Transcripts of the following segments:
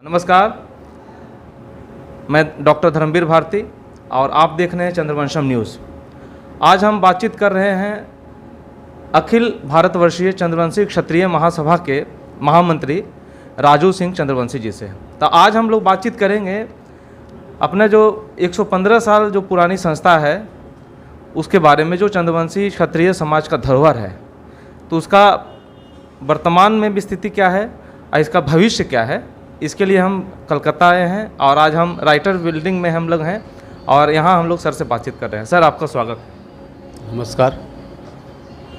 नमस्कार, मैं डॉक्टर धर्मवीर भारती और आप देख रहे हैं चंद्रवंशम न्यूज़। आज हम बातचीत कर रहे हैं अखिल भारतवर्षीय चंद्रवंशी क्षत्रिय महासभा के महामंत्री राजू सिंह चंद्रवंशी जी से। तो आज हम लोग बातचीत करेंगे अपने जो 115 साल जो पुरानी संस्था है उसके बारे में, जो चंद्रवंशी क्षत्रिय समाज का धरोहर है, तो उसका वर्तमान में भी स्थिति क्या है और इसका भविष्य क्या है। इसके लिए हम कलकत्ता आए हैं और आज हम राइटर बिल्डिंग में हम लोग हैं और यहाँ हम लोग सर से बातचीत कर रहे हैं। सर, आपका स्वागत। नमस्कार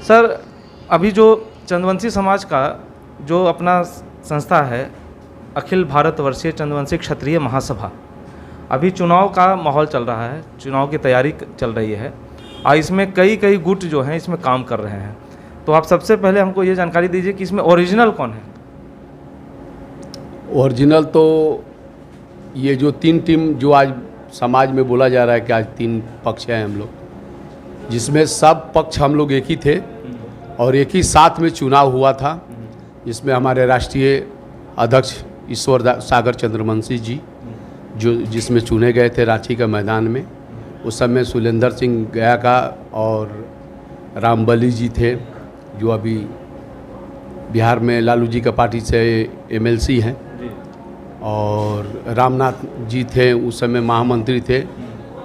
सर, अभी जो चंद्रवंशी समाज का जो अपना संस्था है अखिल भारतवर्षीय चंद्रवंशी क्षत्रिय महासभा, अभी चुनाव का माहौल चल रहा है, चुनाव की तैयारी चल रही है और इसमें कई गुट जो हैं इसमें काम कर रहे हैं। तो आप सबसे पहले हमको ये जानकारी दीजिए कि इसमें ओरिजिनल कौन है। ओरिजिनल तो ये जो तीन टीम जो आज समाज में बोला जा रहा है कि आज तीन पक्ष हैं हम लोग, जिसमें सब पक्ष हम लोग एक ही थे और एक ही साथ में चुनाव हुआ था, जिसमें हमारे राष्ट्रीय अध्यक्ष ईश्वर सागर चंद्रवंशी जी जिसमें चुने गए थे रांची के मैदान में। उस समय सुलेंदर सिंह गया का और रामबली जी थे जो अभी बिहार में लालू जी का पार्टी से एमएलसी हैं, और रामनाथ जी थे उस समय महामंत्री थे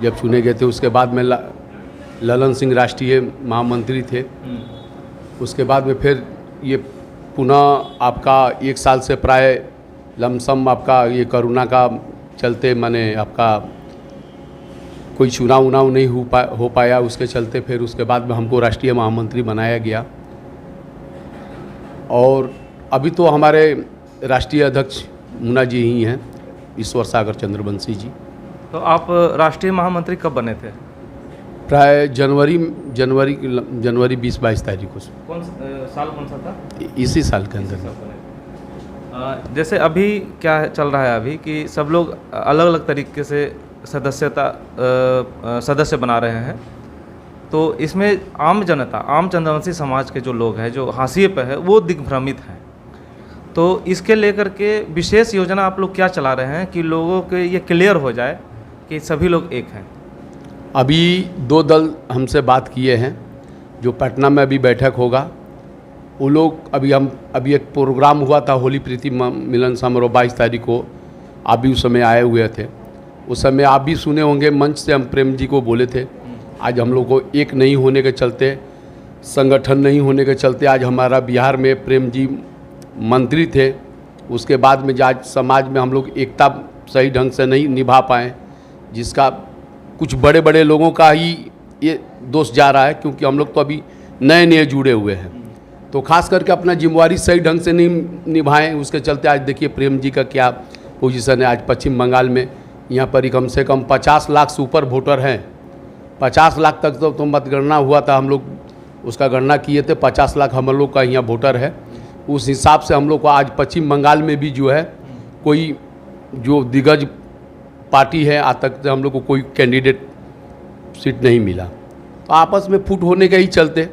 जब चुने गए थे। उसके बाद में ललन सिंह राष्ट्रीय महामंत्री थे। उसके बाद में फिर ये पुनः आपका एक साल से प्राय लमसम आपका ये कोरोना का चलते माने आपका कोई चुनाव नहीं हो पाया, उसके चलते फिर उसके बाद में हमको राष्ट्रीय महामंत्री बनाया गया। और अभी तो हमारे राष्ट्रीय अध्यक्ष मुन्ना जी ही हैं, ईश्वर सागर चंद्रवंशी जी। तो आप राष्ट्रीय महामंत्री कब बने थे? प्राय जनवरी 20-22 तारीख को। साल कौन सा था? इसी साल के अंदर। जैसे अभी क्या चल रहा है अभी कि सब लोग अलग अलग तरीके से सदस्य बना रहे हैं, तो इसमें आम जनता, आम चंद्रवंशी समाज के जो लोग हैं जो हाशिए पे है वो दिग्भ्रमित हैं। तो इसके लेकर के विशेष योजना आप लोग क्या चला रहे हैं कि लोगों के ये क्लियर हो जाए कि सभी लोग एक हैं? अभी दो दल हमसे बात किए हैं, जो पटना में अभी बैठक होगा। वो लोग अभी एक प्रोग्राम हुआ था होली प्रीति मिलन समारोह 22 तारीख को, आप भी उस समय आए हुए थे। उस समय आप भी सुने होंगे, मंच से हम प्रेम जी को बोले थे आज हम लोग को एक नहीं होने के चलते, संगठन नहीं होने के चलते आज हमारा बिहार में प्रेम जी मंत्री थे। उसके बाद में आज समाज में हम लोग एकता सही ढंग से नहीं निभा पाए, जिसका कुछ बड़े बड़े लोगों का ही ये दोष जा रहा है, क्योंकि हम लोग तो अभी नए जुड़े हुए हैं, तो खास करके अपना जिम्मेवारी सही ढंग से नहीं निभाएं। उसके चलते आज देखिए प्रेम जी का क्या पोजीशन है। आज पश्चिम बंगाल में यहाँ पर ही कम से कम 50 लाख से ऊपर वोटर हैं। 50 लाख तक तो मतगणना हुआ था, हम लोग उसका गणना किए थे, 50 लाख हम लोग का यहाँ वोटर है। उस हिसाब से हम लोग को आज पश्चिम बंगाल में भी जो है कोई जो दिग्गज पार्टी है, आज तक हम लोग को कोई कैंडिडेट सीट नहीं मिला। तो आपस में फुट होने के ही चलते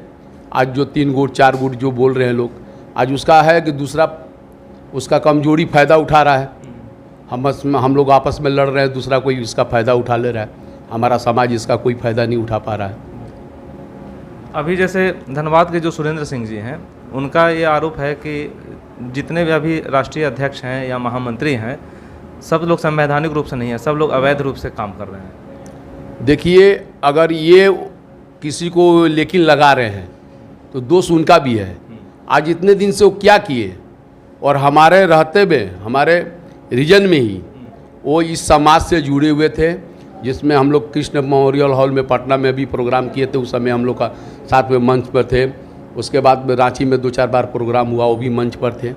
आज जो 3 गुट 4 गुट जो बोल रहे हैं लोग, आज उसका है कि दूसरा उसका कमजोरी फ़ायदा उठा रहा है। हम लोग आपस में लड़ रहे हैं, दूसरा कोई इसका फ़ायदा उठा ले रहा है, हमारा समाज इसका कोई फ़ायदा नहीं उठा पा रहा है। अभी जैसे धनबाद के जो सुरेंद्र सिंह जी हैं, उनका ये आरोप है कि जितने भी अभी राष्ट्रीय अध्यक्ष हैं या महामंत्री हैं, सब लोग संवैधानिक रूप से नहीं है, सब लोग अवैध रूप से काम कर रहे हैं। देखिए, अगर ये किसी को लेकिन लगा रहे हैं तो दोष उनका भी है। आज इतने दिन से वो क्या किए, और हमारे रहते हुए हमारे रीजन में ही वो इस समाज से जुड़े हुए थे, जिसमें हम लोग कृष्ण मेमोरियल हॉल में पटना में भी प्रोग्राम किए थे। उस समय हम लोग का साथ में मंच पर थे। उसके बाद में रांची में 2-4 बार प्रोग्राम हुआ, वो भी मंच पर थे,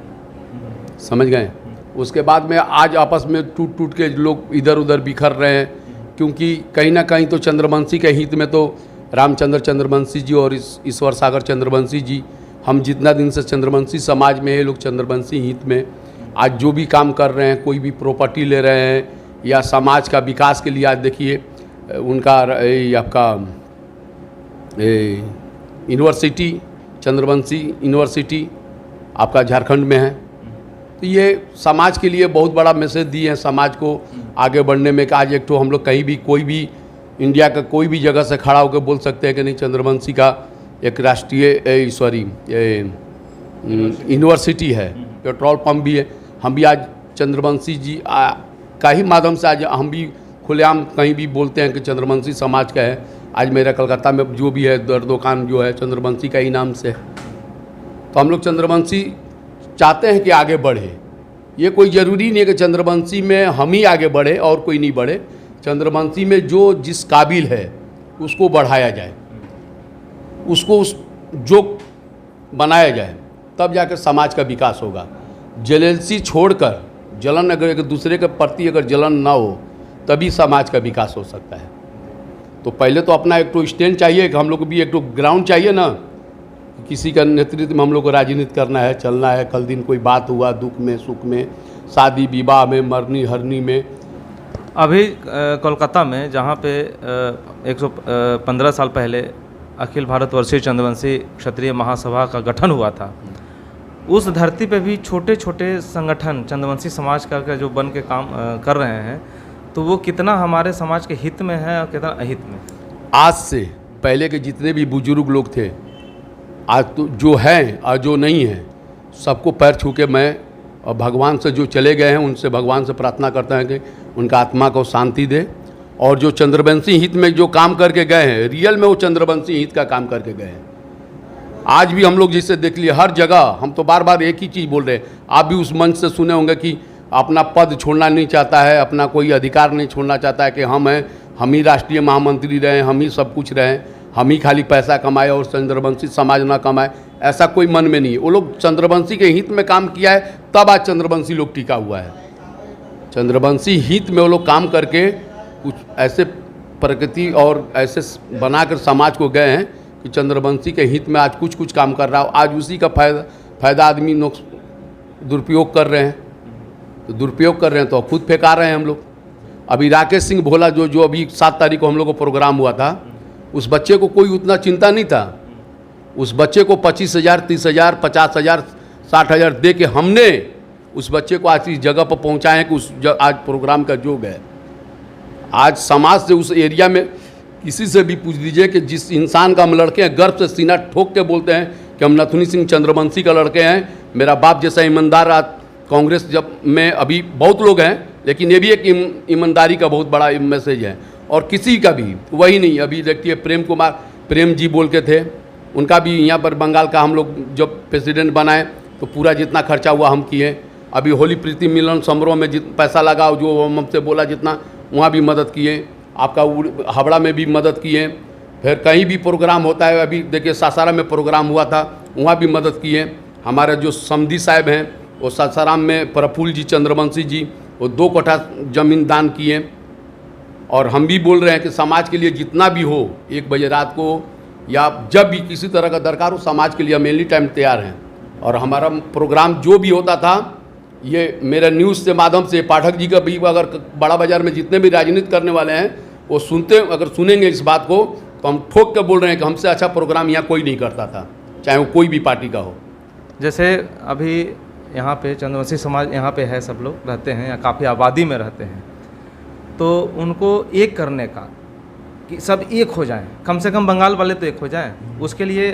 समझ गए। उसके बाद में आज आपस में टूट के लोग इधर उधर बिखर रहे हैं, क्योंकि कहीं ना कहीं तो चंद्रवंशी के हित में तो रामचंद्र चंद्रवंशी जी और ईश्वर सागर चंद्रवंशी जी, हम जितना दिन से चंद्रवंशी समाज में है, लोग चंद्रवंशी हित में आज जो भी काम कर रहे हैं, कोई भी प्रॉपर्टी ले रहे हैं या समाज का विकास के लिए, आज देखिए उनका आपका यूनिवर्सिटी चंद्रवंशी यूनिवर्सिटी आपका झारखंड में है, तो ये समाज के लिए बहुत बड़ा मैसेज दिए हैं समाज को आगे बढ़ने में कि आज एक तो हम लोग कहीं भी कोई भी इंडिया का कोई भी जगह से खड़ा होकर बोल सकते हैं कि नहीं, चंद्रवंशी का एक राष्ट्रीय यूनिवर्सिटी है, पेट्रोल पंप भी है। हम भी आज चंद्रवंशी जी का ही माध्यम से आज हम भी खुलेआम कहीं भी बोलते हैं कि चंद्रवंशी समाज का है। आज मेरा कलकत्ता में जो भी है दुकान जो है चंद्रवंशी का ही नाम से। तो हम लोग चंद्रवंशी चाहते हैं कि आगे बढ़े। ये कोई ज़रूरी नहीं है कि चंद्रवंशी में हम ही आगे बढ़े और कोई नहीं बढ़े। चंद्रवंशी में जो जिस काबिल है उसको बढ़ाया जाए, उसको उस जो बनाया जाए, तब जाकर समाज का विकास होगा। जेलेसी छोड़कर जलन, अगर एक दूसरे के प्रति अगर जलन ना हो तभी समाज का विकास हो सकता है। तो पहले तो अपना एक तो स्टैंड चाहिए कि हम लोग को भी एक तो ग्राउंड चाहिए ना, किसी का नेतृत्व में हम लोग को राजनीति करना है, चलना है। कल दिन कोई बात हुआ, दुख में सुख में, शादी विवाह में, मरनी हरनी में। अभी कोलकाता में जहाँ पे 115 साल पहले अखिल भारतवर्षीय चंद्रवंशी क्षत्रिय महासभा का गठन हुआ था, उस धरती पे भी छोटे छोटे संगठन चंद्रवंशी समाज का जो बन के काम कर रहे हैं, तो वो कितना हमारे समाज के हित में है और कितना अहित में। आज से पहले के जितने भी बुजुर्ग लोग थे, आज तो जो हैं और जो नहीं हैं, सबको पैर छू के मैं और भगवान से जो चले गए हैं उनसे भगवान से प्रार्थना करते हैं कि उनका आत्मा को शांति दे। और जो चंद्रवंशी हित में जो काम करके गए हैं, रियल में वो चंद्रवंशी हित का काम करके गए हैं। आज भी हम लोग जिससे देख लिए हर जगह, हम तो बार बार एक ही चीज़ बोल रहे हैं। आप भी उस मंच से सुने होंगे कि अपना पद छोड़ना नहीं चाहता है, अपना कोई अधिकार नहीं छोड़ना चाहता है कि हम हैं, हम ही राष्ट्रीय महामंत्री रहें, हम ही सब कुछ रहें, हम ही खाली पैसा कमाए और चंद्रवंशी समाज ना कमाए, ऐसा कोई मन में नहीं है। वो लोग चंद्रवंशी के हित में काम किया है, तब आज चंद्रवंशी लोग टिका हुआ है। चंद्रवंशी हित में वो लोग काम करके कुछ ऐसे प्रकृति और ऐसे बनाकर समाज को गए हैं कि चंद्रवंशी के हित में आज कुछ कुछ काम कर रहा हो। आज उसी का फायदा आदमी दुरुपयोग कर रहे हैं। तो दुरुपयोग कर रहे हैं तो खुद फेंका रहे हैं हम लोग। अभी राकेश सिंह भोला जो अभी 7 तारीख को हम लोग को प्रोग्राम हुआ था, उस बच्चे को कोई उतना चिंता नहीं था। उस बच्चे को 25,000, 30,000, 50,000, 60,000 दे के हमने उस बच्चे को आज इस जगह पर पहुंचाए कि आज प्रोग्राम का योग है। आज समाज से उस एरिया में किसी से भी पूछ लीजिए कि जिस इंसान का हम लड़के हैं, गर्व से सीना ठोक के बोलते हैं कि हम नथुनी सिंह चंद्रवंशी का लड़के हैं। मेरा बाप जैसा ईमानदार कांग्रेस जब में अभी बहुत लोग हैं, लेकिन ये भी एक ईमानदारी का बहुत बड़ा मैसेज है। और किसी का भी वही नहीं। अभी देखिए प्रेम जी बोल के थे, उनका भी यहाँ पर बंगाल का हम लोग जब प्रेसिडेंट बनाए तो पूरा जितना खर्चा हुआ हम किए। अभी होली प्रीति मिलन समारोह में जितना पैसा लगा, जो हमसे बोला जितना, वहाँ भी मदद किए। आपका हावड़ा में भी मदद किए। फिर कहीं भी प्रोग्राम होता है, अभी देखिए सासाराम में प्रोग्राम हुआ था, वहाँ भी मदद किए। हमारे जो समधी साहब हैं वो सासाराम में प्रफुल्ल जी चंद्रवंशी जी, वो 2 कट्ठा ज़मीन दान किए। और हम भी बोल रहे हैं कि समाज के लिए जितना भी हो, 1 बजे रात को या जब भी किसी तरह का दरकार हो, समाज के लिए हम एनी टाइम तैयार हैं। और हमारा प्रोग्राम जो भी होता था, ये मेरे न्यूज़ के माध्यम से पाठक जी का भी, अगर बड़ा बाज़ार में जितने भी राजनीति करने वाले हैं वो अगर सुनेंगे इस बात को, तो हम ठोक के बोल रहे हैं कि हमसे अच्छा प्रोग्राम यहाँ कोई नहीं करता था, चाहे वो कोई भी पार्टी का हो। जैसे अभी यहाँ पे चंद्रवंशी समाज यहाँ पे है, सब लोग रहते हैं या काफ़ी आबादी में रहते हैं, तो उनको एक करने का कि सब एक हो जाएं, कम से कम बंगाल वाले तो एक हो जाएं, उसके लिए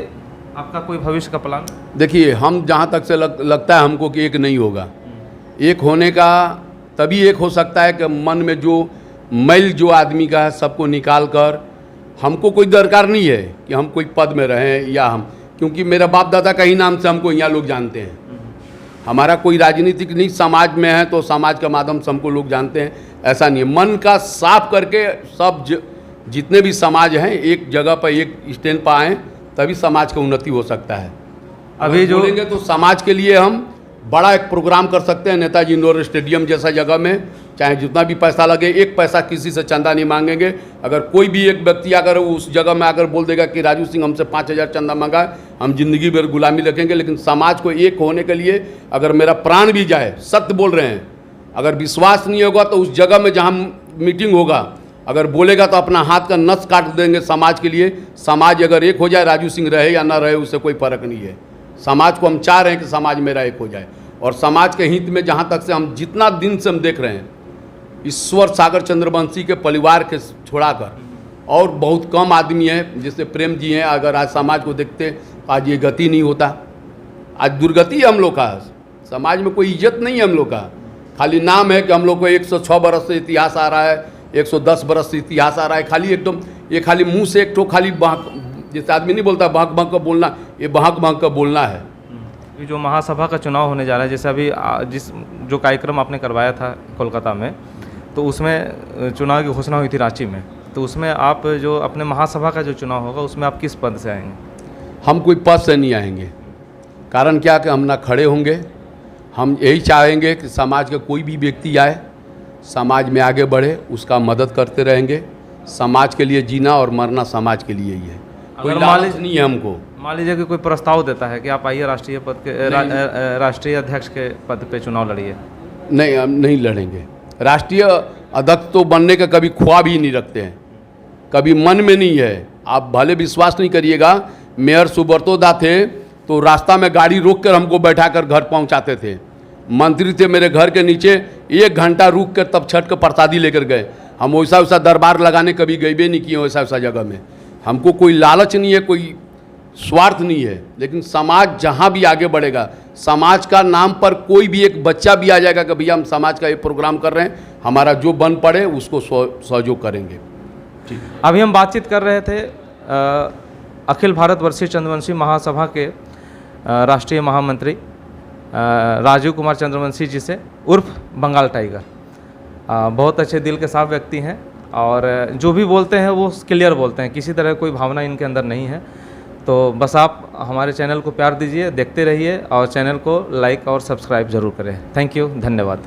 आपका कोई भविष्य का प्लान? देखिए, हम जहाँ तक से लगता है हमको कि एक नहीं होगा। एक होने का तभी एक हो सकता है कि मन में जो मैल जो आदमी का है सबको निकाल कर, हमको कोई दरकार नहीं है कि हम कोई पद में रहें या हम, क्योंकि मेरा बाप दादा का ही नाम से हमको यहाँ लोग जानते हैं। हमारा कोई राजनीतिक नहीं, समाज में है तो समाज के माध्यम से हमको लोग जानते हैं, ऐसा नहीं है। मन का साफ करके सब जितने भी समाज हैं एक जगह पर एक स्टैंड पर आएँ, तभी समाज का उन्नति हो सकता है। अभी जो बोलेंगे तो समाज के लिए हम बड़ा एक प्रोग्राम कर सकते हैं नेताजी इंडोर स्टेडियम जैसा जगह में, चाहे जितना भी पैसा लगे, 1 पैसा किसी से चंदा नहीं मांगेंगे। अगर कोई भी एक व्यक्ति अगर उस जगह में आकर बोल देगा कि राजू सिंह हमसे 5,000 चंदा मांगा, हम जिंदगी भर गुलामी रखेंगे। लेकिन समाज को एक होने के लिए अगर मेरा प्राण भी जाए, सत्य बोल रहे हैं, अगर विश्वास नहीं होगा तो उस जगह में जहाँ मीटिंग होगा, अगर बोलेगा तो अपना हाथ का नस काट देंगे समाज के लिए। समाज अगर एक हो जाए, राजू सिंह रहे या ना रहे उससे कोई फ़र्क नहीं है। समाज को हम चाह रहे हैं कि समाज मेरा एक हो जाए। और समाज के हित में जहाँ तक से हम जितना दिन से हम देख रहे हैं, ईश्वर सागर चंद्रवंशी के परिवार के छोड़ाकर और बहुत कम आदमी हैं, जैसे प्रेम जी हैं, अगर आज समाज को देखते तो आज ये गति नहीं होता। आज दुर्गति है हम लोग का, समाज में कोई इज्जत नहीं है हम लोग का, खाली नाम है कि हम लोग को 106 बरस से इतिहास आ रहा है, 110 बरस से इतिहास आ रहा है, खाली एकदम ये खाली मुंह से एक ठो खाली बहक, जैसे आदमी नहीं बोलता बहक बहक का बोलना, ये बहक बहक का बोलना है। ये जो महासभा का चुनाव होने जा रहा है, जैसे अभी जिस जो कार्यक्रम आपने करवाया था कोलकाता में, तो उसमें चुनाव की घोषणा हुई थी रांची में, तो उसमें आप जो अपने महासभा का जो चुनाव होगा उसमें आप किस पद से आएंगे? हम कोई पद से नहीं आएंगे। कारण क्या कि हम ना खड़े होंगे, हम यही चाहेंगे कि समाज का कोई भी व्यक्ति आए, समाज में आगे बढ़े, उसका मदद करते रहेंगे। समाज के लिए जीना और मरना समाज के लिए ही है, कोई लालच नहीं है हमको। मान लीजिए कि कोई प्रस्ताव देता है कि आप आइए राष्ट्रीय पद के राष्ट्रीय अध्यक्ष के पद पे चुनाव लड़िए। नहीं, हम नहीं लड़ेंगे। राष्ट्रीय अध्यक्ष तो बनने का कभी ख्वाब ही नहीं रखते हैं, कभी मन में नहीं है। आप भले विश्वास नहीं करिएगा, मेयर सुब्रतो दा थे तो रास्ता में गाड़ी रोक कर हमको बैठा कर घर पहुंचाते थे। मंत्री थे मेरे घर के नीचे, 1 घंटा रुक कर तब छठ का प्रसादी लेकर गए। हम वैसा वैसा दरबार लगाने कभी गए भी नहीं किए वैसा वैसा जगह में। हमको कोई लालच नहीं है, कोई स्वार्थ नहीं है, लेकिन समाज जहाँ भी आगे बढ़ेगा, समाज का नाम पर कोई भी एक बच्चा भी आ जाएगा कि भैया हम समाज का ये प्रोग्राम कर रहे हैं, हमारा जो बन पड़े उसको सहयोग करेंगे। अभी हम बातचीत कर रहे थे अखिल भारत वर्षीय चंद्रवंशी महासभा के राष्ट्रीय महामंत्री राजीव कुमार चंद्रवंशी जी से, उर्फ बंगाल टाइगर। बहुत अच्छे दिल के साफ व्यक्ति हैं और जो भी बोलते हैं वो क्लियर बोलते हैं, किसी तरह कोई भावना इनके अंदर नहीं है। तो बस आप हमारे चैनल को प्यार दीजिए, देखते रहिए और चैनल को लाइक और सब्सक्राइब ज़रूर करें। थैंक यू, धन्यवाद।